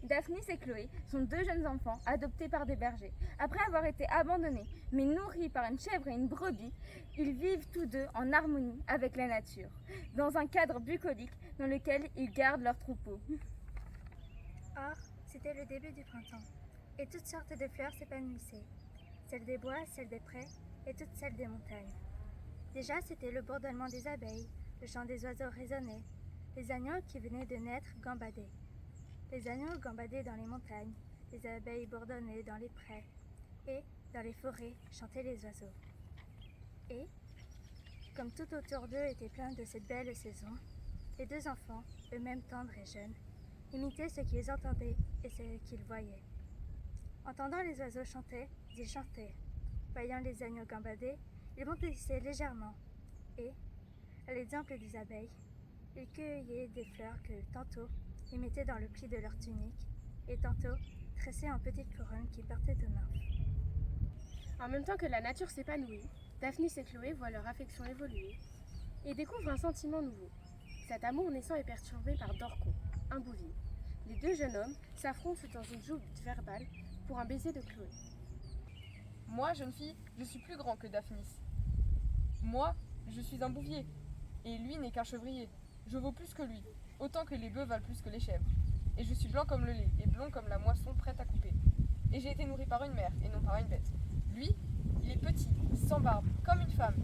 Daphnis et Chloé sont deux jeunes enfants adoptés par des bergers. Après avoir été abandonnés, mais nourris par une chèvre et une brebis, ils vivent tous deux en harmonie avec la nature, dans un cadre bucolique dans lequel ils gardent leurs troupeaux. Or, c'était le début du printemps, et toutes sortes de fleurs s'épanouissaient, celles des bois, celles des prés, et toutes celles des montagnes. Déjà, c'était le bourdonnement des abeilles, le chant des oiseaux résonnait, les agneaux qui venaient de naître gambadaient. Les agneaux gambadaient dans les montagnes, les abeilles bourdonnaient dans les prés, et, dans les forêts, chantaient les oiseaux. Et, comme tout autour d'eux était plein de cette belle saison, les deux enfants, eux-mêmes tendres et jeunes, imitaient ce qu'ils entendaient et ce qu'ils voyaient. Entendant les oiseaux chanter, ils chantaient. Voyant les agneaux gambader, ils bondissaient légèrement. Et, à l'exemple des abeilles, ils cueillaient des fleurs que, tantôt, ils mettaient dans le pli de leur tunique, et tantôt, tressaient en petites couronnes qui partaient aux nymphes. En même temps que la nature s'épanouit, Daphnis et Chloé voient leur affection évoluer et découvrent un sentiment nouveau. Cet amour naissant est perturbé par Dorcon, un bouvier. Les deux jeunes hommes s'affrontent dans une joute verbale pour un baiser de Chloé. Moi, jeune fille, je suis plus grand que Daphnis. Moi, je suis un bouvier, et lui n'est qu'un chevrier. Je vaux plus que lui, autant que les bœufs valent plus que les chèvres. Et je suis blanc comme le lait, et blond comme la moisson prête à couper. Et j'ai été nourri par une mère, et non par une bête. Lui, il est petit, sans barbe, comme une femme.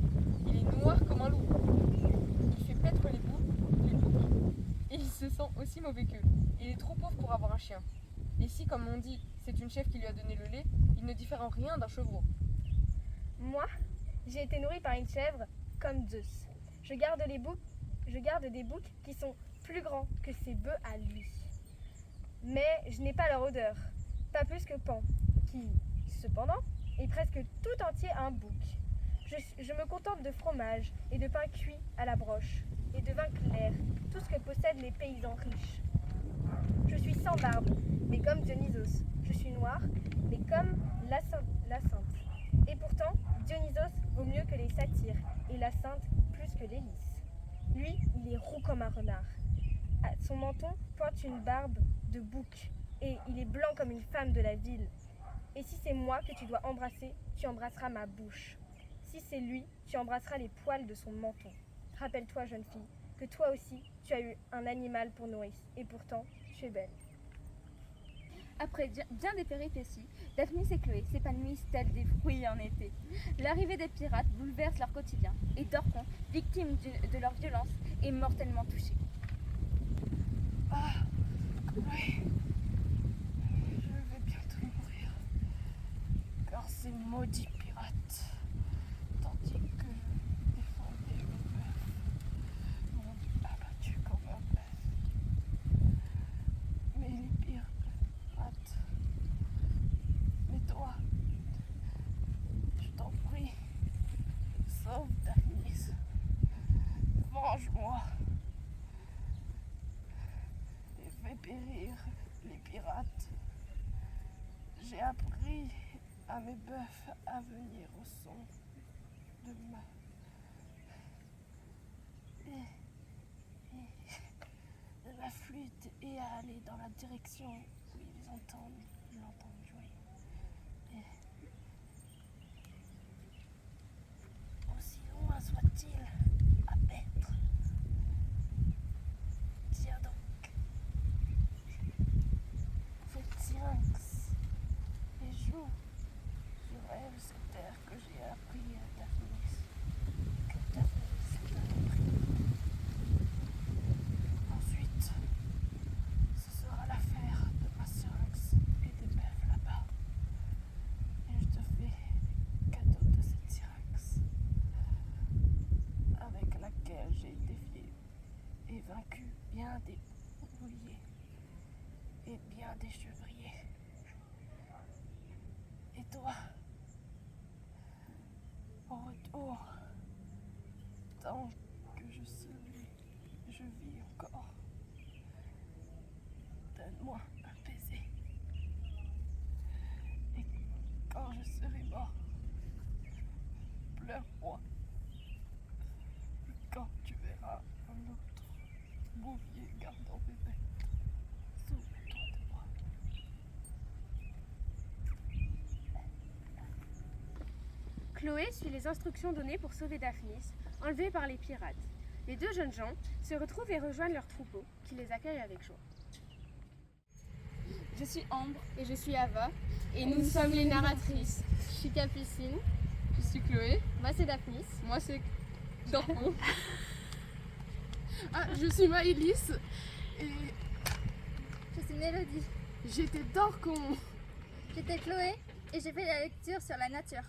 Il est noir comme un loup. Il fait paître les boucs, et il se sent aussi mauvais qu'eux. Il est trop pauvre pour avoir un chien. Et si, comme on dit, c'est une chèvre qui lui a donné le lait, il ne diffère en rien d'un chevreau. Moi, j'ai été nourrie par une chèvre comme Zeus. Je garde des boucs qui sont plus grands que ses bœufs à lui. Mais je n'ai pas leur odeur, pas plus que Pan, qui, cependant, est presque tout entier un bouc. Je me contente de fromage et de pain cuit à la broche, et de vin clair, tout ce que possèdent les paysans riches. Je suis sans barbe, mais comme Dionysos. Je suis noire, mais comme la sainte. Et pourtant, Dionysos vaut mieux que les satyres, et la sainte plus que les lys. Lui, il est roux comme un renard. À son menton pointe une barbe de bouc, et il est blanc comme une femme de la ville. Et si c'est moi que tu dois embrasser, tu embrasseras ma bouche. Si c'est lui, tu embrasseras les poils de son menton. Rappelle-toi, jeune fille, que toi aussi, tu as eu un animal pour nourrice, et pourtant, tu es belle. Après bien des péripéties, Daphnis et Chloé s'épanouissent tels des fruits en été. L'arrivée des pirates bouleverse leur quotidien, et Dorcon, victime de leur violence, est mortellement touché. Ah, oui. Je vais bientôt mourir. Car ces maudits pirates, tandis que je défendais le bœuf, m'ont abattu comme un bœuf. Mais les pirates, mais toi, je t'en prie, sauve Daphnis. Venge-moi. Et fais périr les pirates. J'ai appris à mes bœufs à venir au son de la flûte et à aller dans la direction où ils l'entendent jouer. Et aussi loin soit-il à paître. Tiens donc, fais le syrinx et joue. Je rêve cet air que j'ai appris à Daphnis, que Daphnis t'a appris. Ensuite, ce sera l'affaire de ma syrinx et des bœufs là-bas. Et je te fais cadeau de cette syrinx, avec laquelle j'ai défié et vaincu bien des bouviers et bien des chevriers. Et toi, au retour, tant que je vis encore, donne-moi un baiser. Et quand je serai mort, pleure-moi. Et quand tu verras un autre bouvier gardant mes bêtes, souviens-toi de moi. Chloé suit les instructions données pour sauver Daphnis, enlevée par les pirates. Les deux jeunes gens se retrouvent et rejoignent leur troupeau, qui les accueille avec joie. Je suis Ambre. Et je suis Ava, et nous sommes les narratrices. Je suis Capucine. Je suis Chloé. Moi, c'est Daphnis. Moi, c'est Dorcon. Ah, je suis Maëlys et Je suis Mélodie. j'étais Dorcon. J'étais Chloé et j'ai fait la lecture sur la nature.